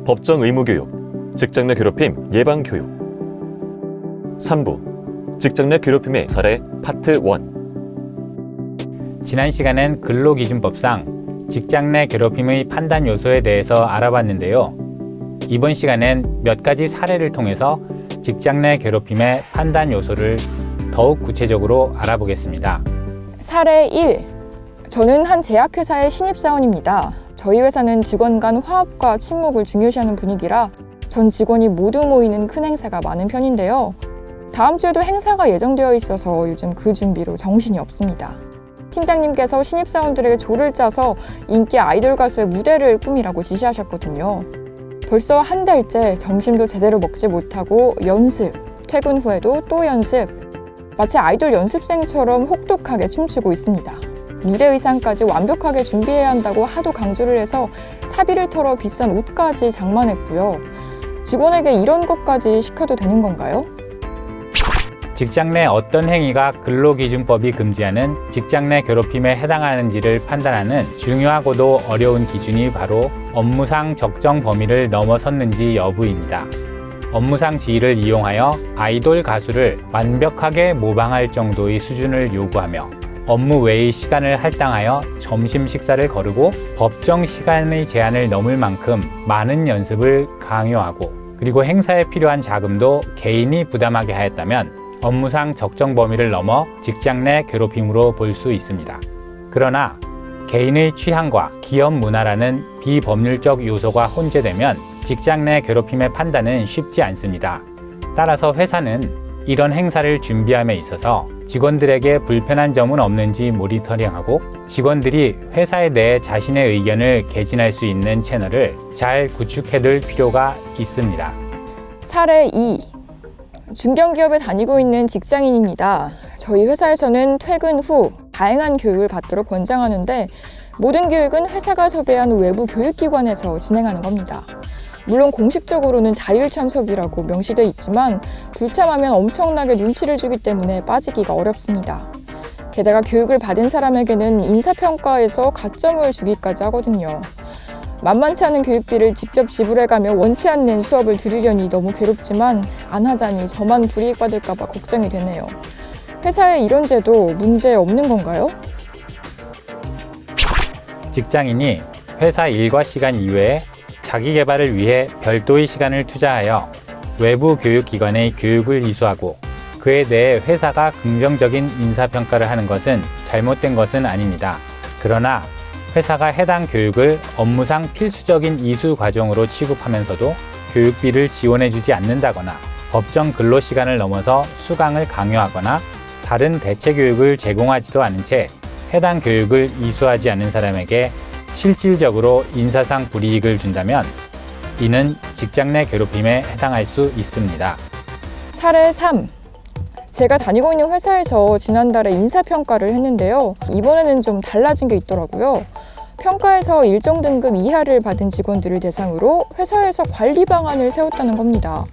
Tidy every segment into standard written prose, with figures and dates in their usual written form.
법정 의무 교육, 직장 내 괴롭힘 예방 교육. 3부 직장 내 괴롭힘의 사례 파트 1. 지난 시간엔 근로기준법상 직장 내 괴롭힘의 판단 요소에 대해서 알아봤는데요. 이번 시간엔 몇 가지 사례를 통해서 직장 내 괴롭힘의 판단 요소를 더욱 구체적으로 알아보겠습니다. 사례 1. 저는 한 제약회사의 신입사원입니다. 저희 회사는 직원 간 화합과 친목을 중요시하는 분위기라 전 직원이 모두 모이는 큰 행사가 많은 편인데요. 다음 주에도 행사가 예정되어 있어서 요즘 그 준비로 정신이 없습니다. 팀장님께서 신입사원들에게 조를 짜서 인기 아이돌 가수의 무대를 꾸미라고 지시하셨거든요. 벌써 한 달째 점심도 제대로 먹지 못하고 연습, 퇴근 후에도 또 연습, 마치 아이돌 연습생처럼 혹독하게 춤추고 있습니다. 무대 의상까지 완벽하게 준비해야 한다고 하도 강조를 해서 사비를 털어 비싼 옷까지 장만했고요. 직원에게 이런 것까지 시켜도 되는 건가요? 직장 내 어떤 행위가 근로기준법이 금지하는 직장 내 괴롭힘에 해당하는지를 판단하는 중요하고도 어려운 기준이 바로 업무상 적정 범위를 넘어섰는지 여부입니다. 업무상 지위를 이용하여 아이돌 가수를 완벽하게 모방할 정도의 수준을 요구하며 업무 외의 시간을 할당하여 점심 식사를 거르고 법정 시간의 제한을 넘을 만큼 많은 연습을 강요하고 그리고 행사에 필요한 자금도 개인이 부담하게 하였다면 업무상 적정 범위를 넘어 직장 내 괴롭힘으로 볼 수 있습니다. 그러나 개인의 취향과 기업 문화라는 비법률적 요소가 혼재되면 직장 내 괴롭힘의 판단은 쉽지 않습니다. 따라서 회사는 이런 행사를 준비함에 있어서 직원들에게 불편한 점은 없는지 모니터링하고 직원들이 회사에 대해 자신의 의견을 개진할 수 있는 채널을 잘 구축해둘 필요가 있습니다. 사례 2. 중견기업에 다니고 있는 직장인입니다. 저희 회사에서는 퇴근 후 다양한 교육을 받도록 권장하는데 모든 교육은 회사가 섭외한 외부 교육기관에서 진행하는 겁니다. 물론 공식적으로는 자율 참석이라고 명시돼 있지만 불참하면 엄청나게 눈치를 주기 때문에 빠지기가 어렵습니다. 게다가 교육을 받은 사람에게는 인사평가에서 가점을 주기까지 하거든요. 만만치 않은 교육비를 직접 지불해가며 원치 않는 수업을 들으려니 너무 괴롭지만 안 하자니 저만 불이익받을까 봐 걱정이 되네요. 회사에 이런 제도 문제 없는 건가요? 직장인이 회사 일과 시간 이외에 자기 개발을 위해 별도의 시간을 투자하여 외부 교육기관의 교육을 이수하고 그에 대해 회사가 긍정적인 인사평가를 하는 것은 잘못된 것은 아닙니다. 그러나 회사가 해당 교육을 업무상 필수적인 이수 과정으로 취급하면서도 교육비를 지원해주지 않는다거나 법정 근로시간을 넘어서 수강을 강요하거나 다른 대체 교육을 제공하지도 않은 채 해당 교육을 이수하지 않은 사람에게 실질적으로 인사상 불이익을 준다면 이는 직장 내 괴롭힘에 해당할 수 있습니다. 사례 3. 제가 다니고 있는 회사에서 지난달에 인사평가를 했는데요. 이번에는 좀 달라진 게 있더라고요. 평가에서 일정 등급 이하를 받은 직원들을 대상으로 회사에서 관리 방안을 세웠다는 겁니다.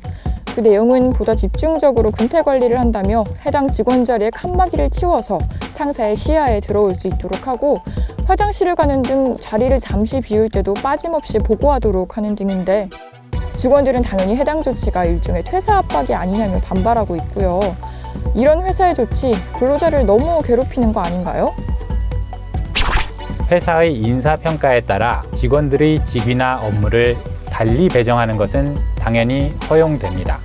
그 내용은 보다 집중적으로 근태 관리를 한다며 해당 직원 자리에 칸막이를 치워서 상사의 시야에 들어올 수 있도록 하고 화장실을 가는 등 자리를 잠시 비울 때도 빠짐없이 보고하도록 하는 등인데 직원들은 당연히 해당 조치가 일종의 퇴사 압박이 아니냐며 반발하고 있고요. 이런 회사의 조치, 근로자를 너무 괴롭히는 거 아닌가요? 회사의 인사평가에 따라 직원들의 직위나 업무를 달리 배정하는 것은 당연히 허용됩니다.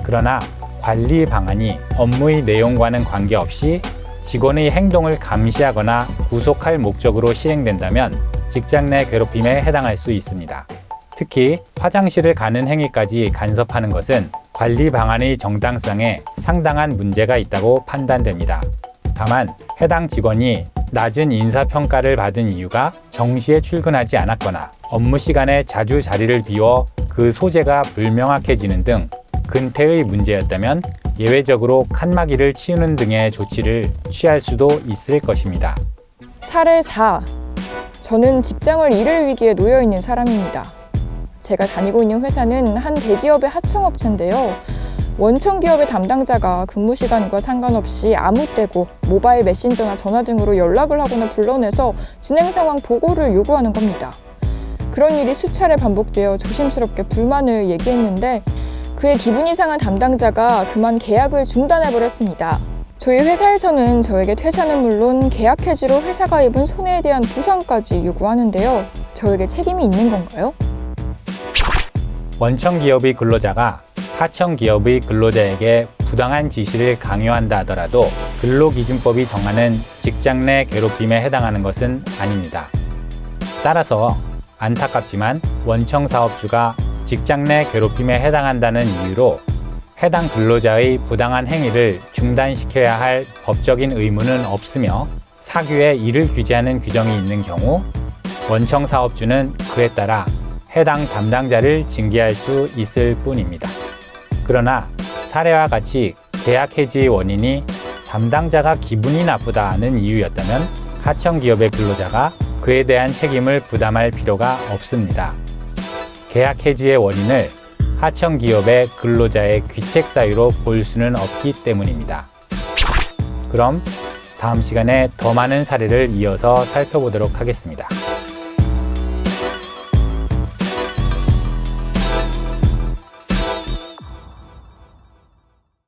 그러나 관리 방안이 업무의 내용과는 관계없이 직원의 행동을 감시하거나 구속할 목적으로 실행된다면 직장 내 괴롭힘에 해당할 수 있습니다. 특히 화장실을 가는 행위까지 간섭하는 것은 관리 방안의 정당성에 상당한 문제가 있다고 판단됩니다. 다만 해당 직원이 낮은 인사평가를 받은 이유가 정시에 출근하지 않았거나 업무 시간에 자주 자리를 비워 그 소재가 불명확해지는 등 근태의 문제였다면 예외적으로 칸막이를 치우는 등의 조치를 취할 수도 있을 것입니다. 사례 4. 저는 직장을 잃을 위기에 놓여 있는 사람입니다. 제가 다니고 있는 회사는 한 대기업의 하청업체인데요. 원청 기업의 담당자가 근무 시간과 상관없이 아무 때고 모바일 메신저나 전화 등으로 연락을 하거나 불러내서 진행 상황 보고를 요구하는 겁니다. 그런 일이 수차례 반복되어 조심스럽게 불만을 얘기했는데 그의 기분이 상한 담당자가 그만 계약을 중단해버렸습니다. 저희 회사에서는 저에게 퇴사는 물론 계약 해지로 회사가 입은 손해에 대한 보상까지 요구하는데요. 저에게 책임이 있는 건가요? 원청 기업의 근로자가 하청 기업의 근로자에게 부당한 지시를 강요한다 하더라도 근로기준법이 정하는 직장 내 괴롭힘에 해당하는 것은 아닙니다. 따라서 안타깝지만 원청 사업주가 직장 내 괴롭힘에 해당한다는 이유로 해당 근로자의 부당한 행위를 중단시켜야 할 법적인 의무는 없으며 사규에 이를 규제하는 규정이 있는 경우 원청 사업주는 그에 따라 해당 담당자를 징계할 수 있을 뿐입니다. 그러나 사례와 같이 계약 해지의 원인이 담당자가 기분이 나쁘다는 이유였다면 하청 기업의 근로자가 그에 대한 책임을 부담할 필요가 없습니다. 계약 해지의 원인을 하청 기업의 근로자의 귀책 사유로 볼 수는 없기 때문입니다. 그럼 다음 시간에 더 많은 사례를 이어서 살펴보도록 하겠습니다.